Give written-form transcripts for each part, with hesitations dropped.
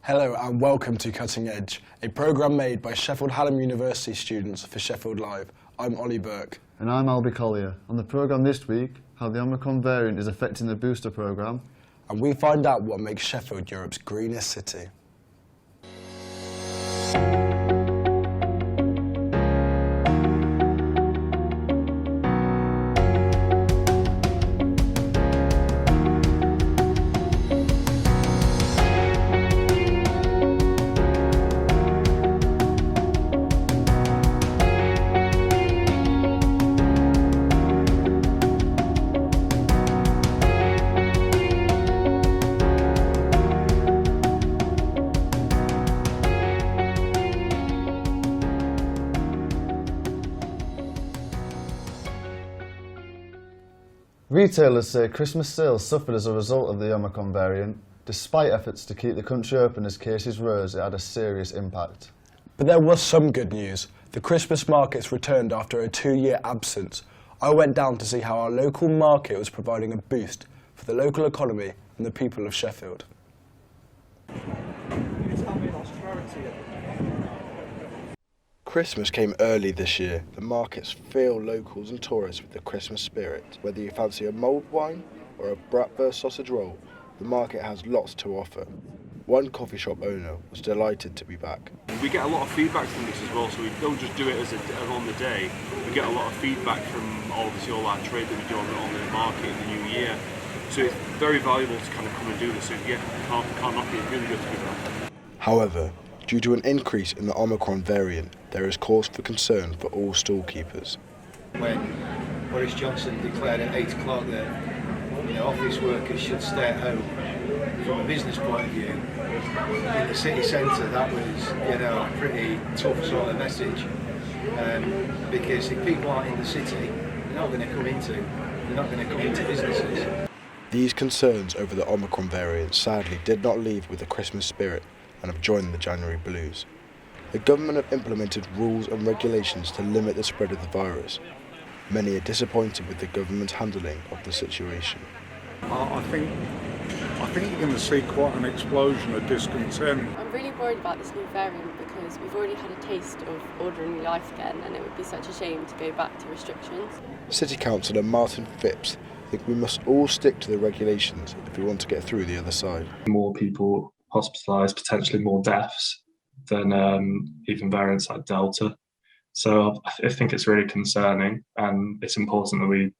Hello and welcome to Cutting Edge, a programme made by Sheffield Hallam University students for Sheffield Live. I'm Ollie Burke. And I'm Albi Collier. On the programme this week, how the Omicron variant is affecting the booster programme. And we find out what makes Sheffield Europe's greenest city. Retailers say Christmas sales suffered as a result of the Omicron variant. Despite efforts to keep the country open as cases rose, it had a serious impact. But there was some good news. The Christmas markets returned after a 2-year absence. I went down to see how our local market was providing a boost for the local economy and the people of Sheffield. Christmas came early this year. The markets fill locals and tourists with the Christmas spirit. Whether you fancy a mulled wine or a bratwurst sausage roll, the market has lots to offer. One coffee shop owner was delighted to be back. We get a lot of feedback from this as well, so we don't just do it as on the day. We get a lot of feedback from obviously all our trade that we do on the market in the new year. So it's very valuable to kind of come and do this. So yeah, can't knock it. It's really good to be back. However, due to an increase in the Omicron variant, there is cause for concern for all storekeepers. When Boris Johnson declared at 8 o'clock that office workers should stay at home, from a business point of view, in the city centre, that was a pretty tough sort of message. Because if people aren't in the city, they're not going to come into businesses. These concerns over the Omicron variant sadly did not leave with the Christmas spirit and have joined the January blues. The government have implemented rules and regulations to limit the spread of the virus. Many are disappointed with the government's handling of the situation. I think you're going to see quite an explosion of discontent. I'm really worried about this new variant because we've already had a taste of ordinary life again, and it would be such a shame to go back to restrictions. City Councillor Martin Phipps thinks we must all stick to the regulations if we want to get through the other side. More people hospitalised, potentially more deaths than even variants like Delta. So I think it's really concerning, and it's important that we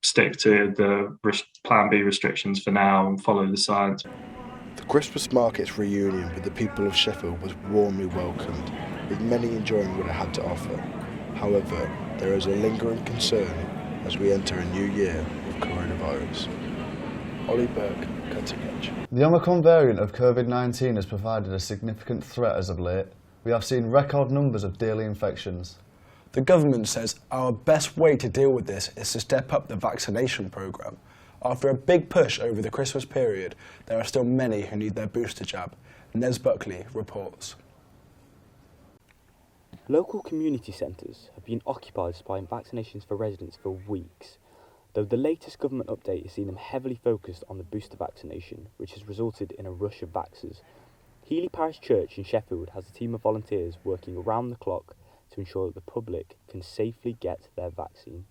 stick to the Plan B restrictions for now and follow the science. The Christmas market's reunion with the people of Sheffield was warmly welcomed, with many enjoying what it had to offer. However, there is a lingering concern as we enter a new year of coronavirus. Ollie Burke, Cutting Edge. The Omicron variant of COVID-19 has provided a significant threat as of late. We have seen record numbers of daily infections. The government says our best way to deal with this is to step up the vaccination programme. After a big push over the Christmas period, there are still many who need their booster jab. Nez Buckley reports. Local community centres have been occupied supplying vaccinations for residents for weeks, though the latest government update has seen them heavily focused on the booster vaccination, which has resulted in a rush of vaxxers. Healy Parish Church in Sheffield has a team of volunteers working around the clock to ensure that the public can safely get their vaccine.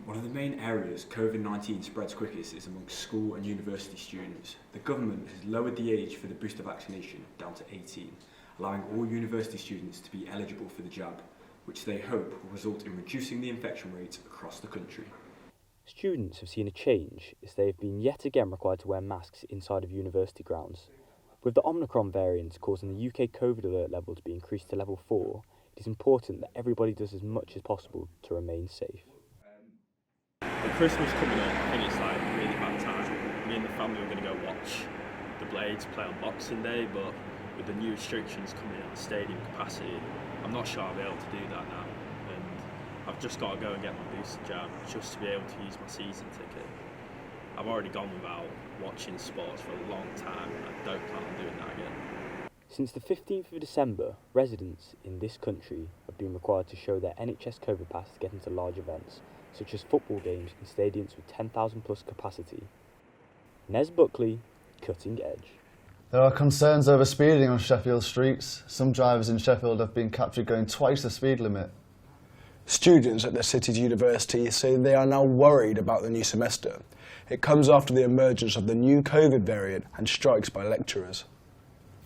One of the main areas COVID-19 spreads quickest is amongst school and university students. The government has lowered the age for the booster vaccination down to 18, allowing all university students to be eligible for the jab, which they hope will result in reducing the infection rate across the country. Students have seen a change as they have been yet again required to wear masks inside of university grounds. With the Omicron variant causing the UK COVID alert level to be increased to level 4, it is important that everybody does as much as possible to remain safe. With Christmas coming up, I think it's like a really bad time. Me and the family are going to go watch the Blades play on Boxing Day, but with the new restrictions coming at the stadium capacity, I'm not sure I'll be able to do that now. And I've just got to go and get my booster jab just to be able to use my season ticket. I've already gone without watching sports for a long time, and I don't plan on doing that again. Since the 15th of December, residents in this country have been required to show their NHS COVID pass to get into large events, such as football games in stadiums with 10,000 plus capacity. Nez Buckley, Cutting Edge. There are concerns over speeding on Sheffield streets. Some drivers in Sheffield have been captured going twice the speed limit. Students at the city's university say they are now worried about the new semester. It comes after the emergence of the new COVID variant and strikes by lecturers.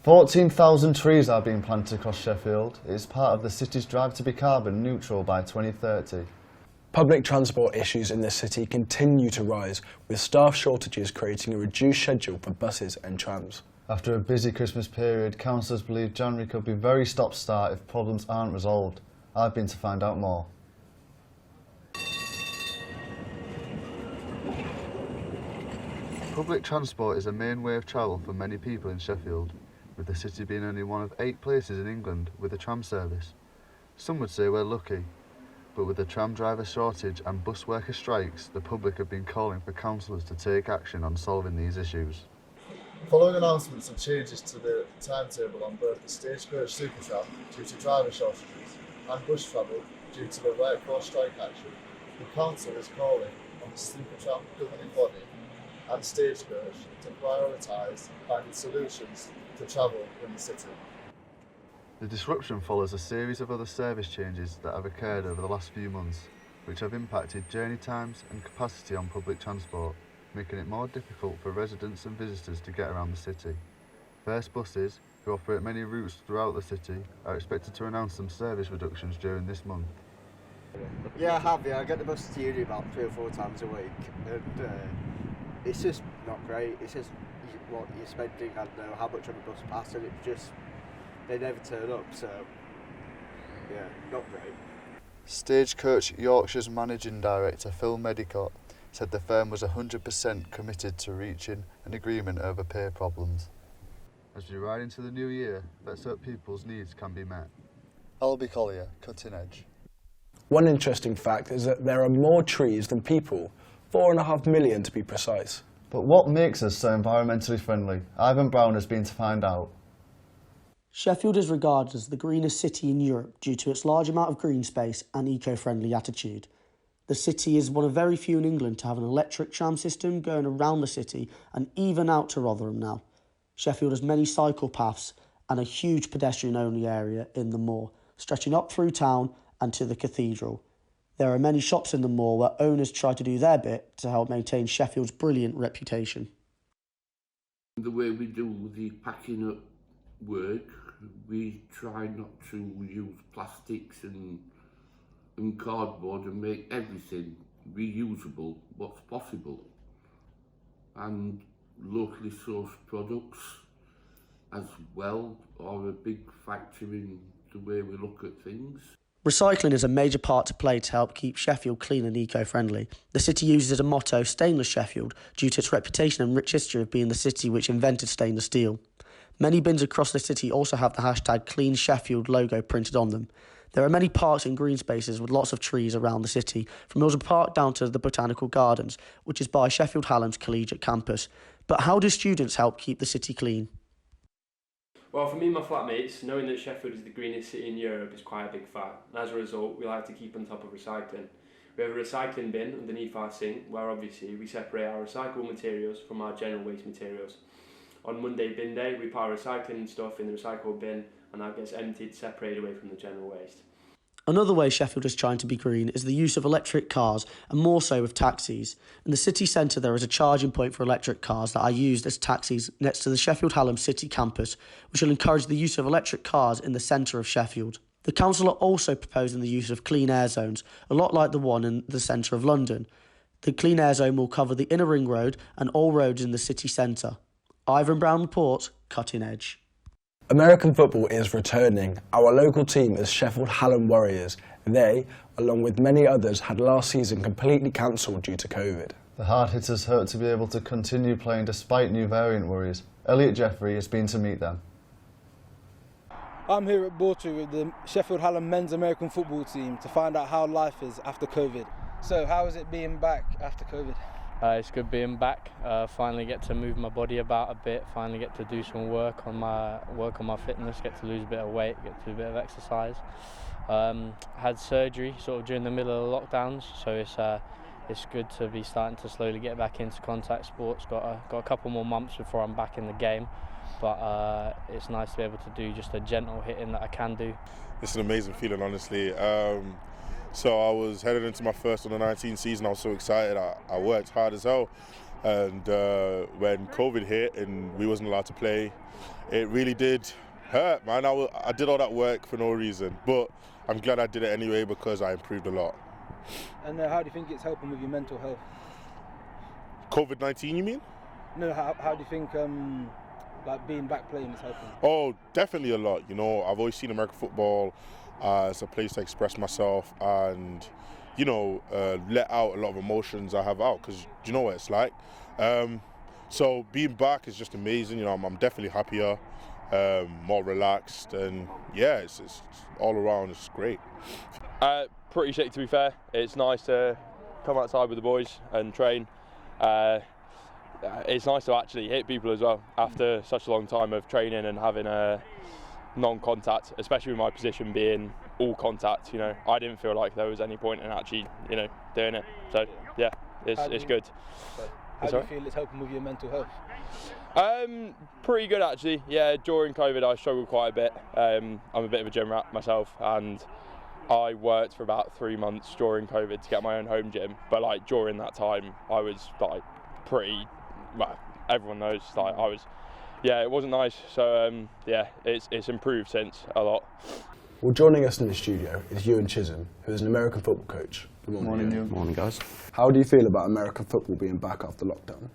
14,000 trees are being planted across Sheffield. It is part of the city's drive to be carbon neutral by 2030. Public transport issues in the city continue to rise, with staff shortages creating a reduced schedule for buses and trams. After a busy Christmas period, councillors believe January could be very stop-start if problems aren't resolved. I've been to find out more. Public transport is a main way of travel for many people in Sheffield, with the city being only one of 8 places in England with a tram service. Some would say we're lucky, but with the tram driver shortage and bus worker strikes, the public have been calling for councillors to take action on solving these issues. Following announcements of changes to the timetable on both the Stagecoach Supertram due to driver shortages and bus travel due to the workforce strike action, the council is calling on the Supertram governing body and Stagecoach to prioritise finding solutions to travel in the city. The disruption follows a series of other service changes that have occurred over the last few months, which have impacted journey times and capacity on public transport, making it more difficult for residents and visitors to get around the city. First Buses, who operate many routes throughout the city, are expected to announce some service reductions during this month. Yeah, I have. I get the bus to uni about 3 or 4 times a week, and it's just not great. It's just what you're spending, I don't know how much on a bus pass, and it's just, they never turn up, so yeah, not great. Stagecoach Yorkshire's Managing Director Phil Medicott said the firm was 100% committed to reaching an agreement over pay problems. As we ride into the new year, let's hope people's needs can be met. Albi Collier, Cutting Edge. One interesting fact is that there are more trees than people, 4.5 million to be precise. But what makes us so environmentally friendly? Ivan Brown has been to find out. Sheffield is regarded as the greenest city in Europe due to its large amount of green space and eco-friendly attitude. The city is one of very few in England to have an electric tram system going around the city and even out to Rotherham now. Sheffield has many cycle paths and a huge pedestrian-only area in the moor, stretching up through town and to the cathedral. There are many shops in the moor where owners try to do their bit to help maintain Sheffield's brilliant reputation. The way we do the packing up work, we try not to use plastics and cardboard and make everything reusable what's possible, and locally sourced products as well are a big factor in the way we look at things. Recycling is a major part to play to help keep Sheffield clean and eco-friendly. The city uses as a motto Stainless Sheffield due to its reputation and rich history of being the city which invented stainless steel. Many bins across the city also have the hashtag Clean Sheffield logo printed on them. There are many parks and green spaces with lots of trees around the city, from Milton Park down to the Botanical Gardens, which is by Sheffield Hallam's collegiate campus. But how do students help keep the city clean? Well, for me and my flatmates, knowing that Sheffield is the greenest city in Europe is quite a big fact. And as a result, we like to keep on top of recycling. We have a recycling bin underneath our sink where obviously we separate our recyclable materials from our general waste materials. On Monday bin day, we put our recycling stuff in the recyclable bin and that gets emptied, separated away from the general waste. Another way Sheffield is trying to be green is the use of electric cars, and more so with taxis. In the city centre there is a charging point for electric cars that are used as taxis next to the Sheffield Hallam City campus, which will encourage the use of electric cars in the centre of Sheffield. The council are also proposing the use of clean air zones, a lot like the one in the centre of London. The clean air zone will cover the inner ring road and all roads in the city centre. Ivan Brown reports, Cutting Edge. American football is returning. Our local team is Sheffield Hallam Warriors. They, along with many others, had last season completely cancelled due to COVID. The hard-hitters hope to be able to continue playing despite new variant worries. Elliot Jeffrey has been to meet them. I'm here at Bawtry with the Sheffield Hallam men's American football team to find out how life is after COVID. So how is it being back after COVID? It's good being back. Finally get to move my body about a bit. Finally get to do some work on my fitness. Get to lose a bit of weight. Get to do a bit of exercise. Had surgery sort of during the middle of the lockdowns, so it's good to be starting to slowly get back into contact sports. Got a couple more months before I'm back in the game. but it's nice to be able to do just a gentle hitting that I can do. It's an amazing feeling, honestly. So I was headed into my first under-19 season. I was so excited. I worked hard as hell. And when COVID hit and we wasn't allowed to play, it really did hurt, man. I did all that work for no reason. But I'm glad I did it anyway because I improved a lot. And how do you think it's helping with your mental health? COVID-19, you mean? No, how do you think like being back playing is helping? Oh, definitely a lot. You know, I've always seen American football as a place to express myself and, you know, let out a lot of emotions I have out, because you know what it's like. So being back is just amazing. You know, I'm definitely happier, more relaxed, and yeah, it's all around. It's great. Pretty sick, to be fair. It's nice to come outside with the boys and train. It's nice to actually hit people as well after such a long time of training and having a non-contact, especially with my position being all contact. You know, I didn't feel like there was any point in actually, you know, doing it. So yeah, it's good. How do you feel it's helping with your mental health? Pretty good actually. Yeah, during COVID I struggled quite a bit. I'm a bit of a gym rat myself, and I worked for about 3 months during COVID to get my own home gym. But like during that time, I was like pretty. Well, everyone knows like I was. Yeah, it wasn't nice. So yeah, it's improved since a lot. Well, joining us in the studio is Ewan Chisholm, who is an American football coach. Good morning, Ewan. Morning, guys. How do you feel about American football being back after lockdown?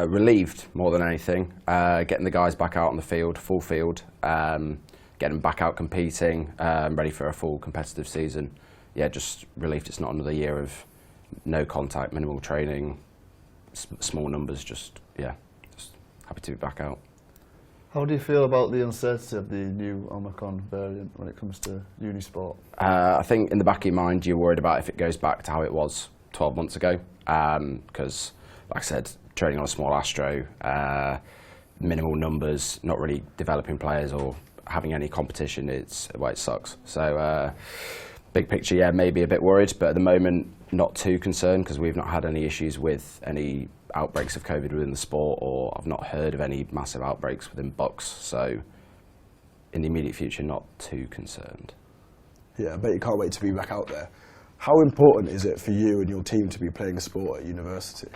Relieved more than anything. Getting the guys back out on the field, full field, getting them back out competing, ready for a full competitive season. Yeah, just relieved it's not another year of no contact, minimal training, small numbers. Just happy to be back out. How do you feel about the uncertainty of the new Omicron variant when it comes to uni sport? I think in the back of your mind you're worried about if it goes back to how it was 12 months ago, because like I said, training on a small astro, minimal numbers, not really developing players or having any competition, it sucks. So big picture, yeah, maybe a bit worried, but at the moment not too concerned because we've not had any issues with any outbreaks of COVID within the sport, or I've not heard of any massive outbreaks within Bucks, so in the immediate future not too concerned. Yeah, I bet you can't wait to be back out there. How important is it for you and your team to be playing a sport at university?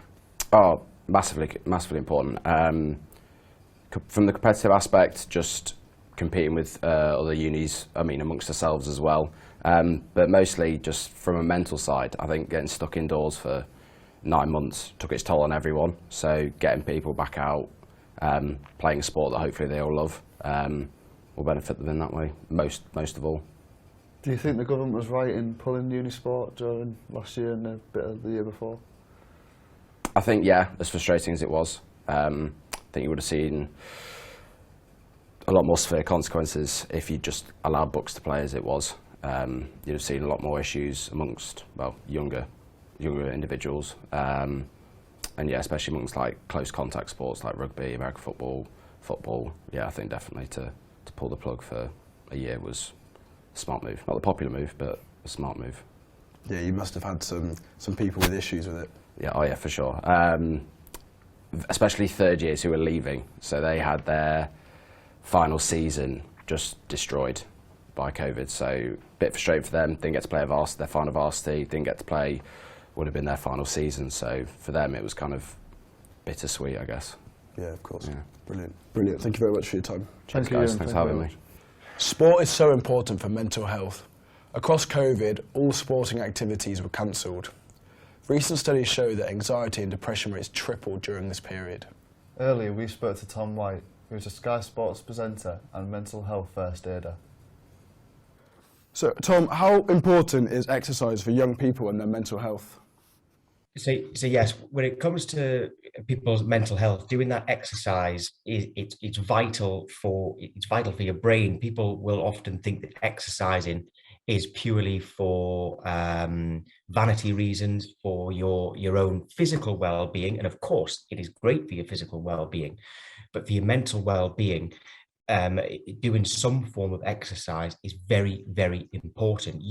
Oh, massively important. From the competitive aspect, just competing with other unis, I mean amongst ourselves as well, but mostly just from a mental side. I think getting stuck indoors for 9 months took its toll on everyone, so getting people back out, playing a sport that hopefully they all love, will benefit them in that way, most of all. Do you think the government was right in pulling uni sport during last year and a bit of the year before? I think, yeah, as frustrating as it was, I think you would have seen a lot more severe consequences if you just allowed Bucks to play as it was. You'd have seen a lot more issues amongst, well, younger individuals, and yeah, especially amongst like close contact sports like rugby, American football. Yeah, I think definitely to pull the plug for a year was a smart move. Not the popular move, but a smart move. Yeah, you must have had some people with issues with it. Yeah, oh yeah, for sure. Especially third years who were leaving, so they had their final season just destroyed by COVID. So a bit frustrating for them. Didn't get to play their final varsity. Didn't get to play. Would have been their final season. So for them, it was kind of bittersweet, I guess. Yeah, of course. Yeah. Brilliant. Thank you very much for your time. Cheers, guys. Thanks for having me. Sport is so important for mental health. Across COVID, all sporting activities were cancelled. Recent studies show that anxiety and depression rates tripled during this period. Earlier, we spoke to Tom White, who is a Sky Sports presenter and mental health first aider. So, Tom, how important is exercise for young people and their mental health? So yes, when it comes to people's mental health, doing that exercise it's vital for your brain. People will often think that exercising is purely for vanity reasons, for your own physical well-being, and of course it is great for your physical well-being, but for your mental well-being, doing some form of exercise is very, very important.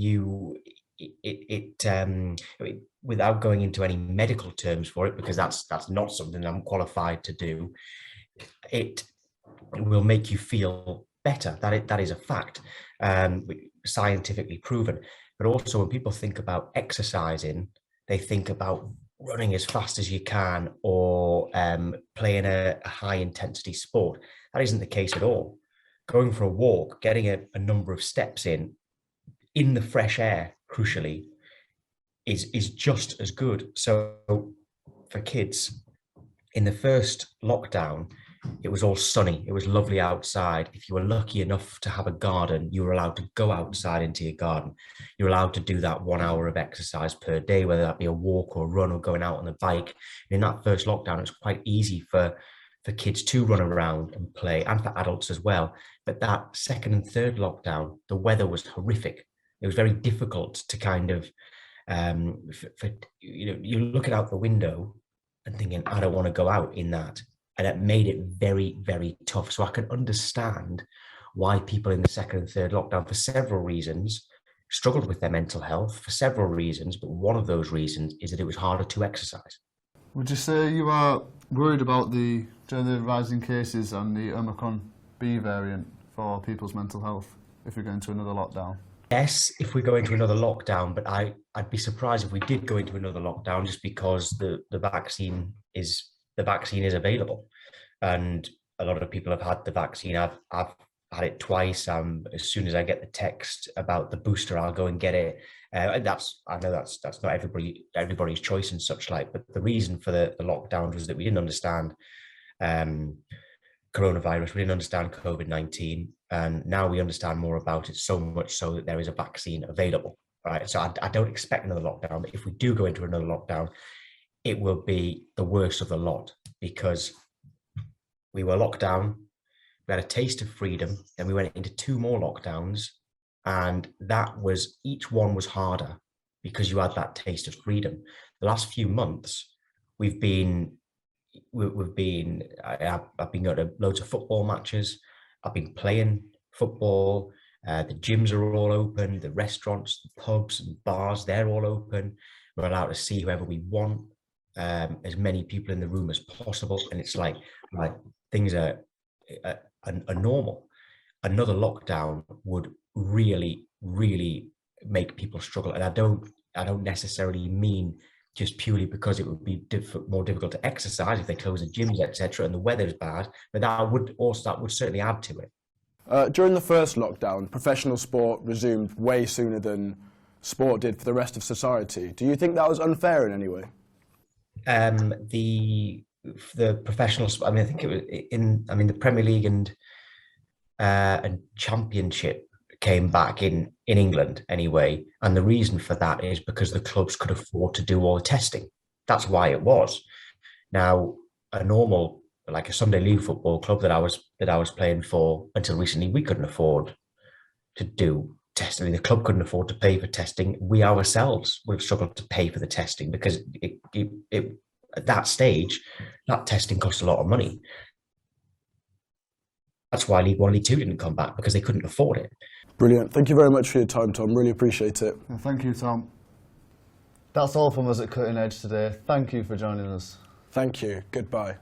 Without going into any medical terms for it, because that's not something I'm qualified to do, it will make you feel better. That is a fact, scientifically proven. But also when people think about exercising, they think about running as fast as you can or playing a high intensity sport. That isn't the case at all. Going for a walk, getting a number of steps in the fresh air, crucially, is just as good. So for kids, in the first lockdown, it was all sunny. It was lovely outside. If you were lucky enough to have a garden, you were allowed to go outside into your garden. You're allowed to do that 1 hour of exercise per day, whether that be a walk or a run or going out on the bike. In that first lockdown, it was quite easy for kids to run around and play, and for adults as well. But that second and third lockdown, the weather was horrific. It was very difficult to kind of, you're looking out the window and thinking, I don't want to go out in that. And it made it very, very tough. So I can understand why people in the second and third lockdown, for several reasons, struggled with their mental health for several reasons. But one of those reasons is that it was harder to exercise. Would you say you are worried about the rising cases and the Omicron B variant for people's mental health if we go into another lockdown? Yes, if we go into another lockdown, but I'd be surprised if we did go into another lockdown, just because the vaccine is available, and a lot of people have had the vaccine. I've had it twice. As soon as I get the text about the booster, I'll go and get it. And I know that's not everybody's choice and such like. But the reason for the lockdown was that we didn't understand coronavirus. We didn't understand COVID-19, and now we understand more about it, so much so that there is a vaccine available. Right. So I don't expect another lockdown. But if we do go into another lockdown, it will be the worst of the lot, because we were locked down, we had a taste of freedom, then we went into 2 more lockdowns, and each one was harder because you had that taste of freedom. The last few months, I've been going to loads of football matches. I've been playing football. The gyms are all open. The restaurants, the pubs and bars, they're all open. We're allowed to see whoever we want. As many people in the room as possible, and it's like things are normal. Another lockdown would really, really make people struggle, and I don't necessarily mean just purely because it would be more difficult to exercise if they close the gyms, etc., and the weather's bad, but that would certainly add to it. During the first lockdown, professional sport resumed way sooner than sport did for the rest of society. Do you think that was unfair in any way? The professionals, I think it was the Premier League and Championship came back in England anyway, and the reason for that is because the clubs could afford to do all the testing. That's why it was. Now, a normal, like a Sunday League football club that I was playing for until recently, we couldn't afford to do testing. The club couldn't afford to pay for testing. We ourselves would have struggled to pay for the testing, because it at that stage, that testing cost a lot of money. That's why League One, League Two didn't come back, because they couldn't afford it. Brilliant. Thank you very much for your time, Tom. Really appreciate it. Thank you, Tom. That's all from us at Cutting Edge today. Thank you for joining us. Thank you. Goodbye.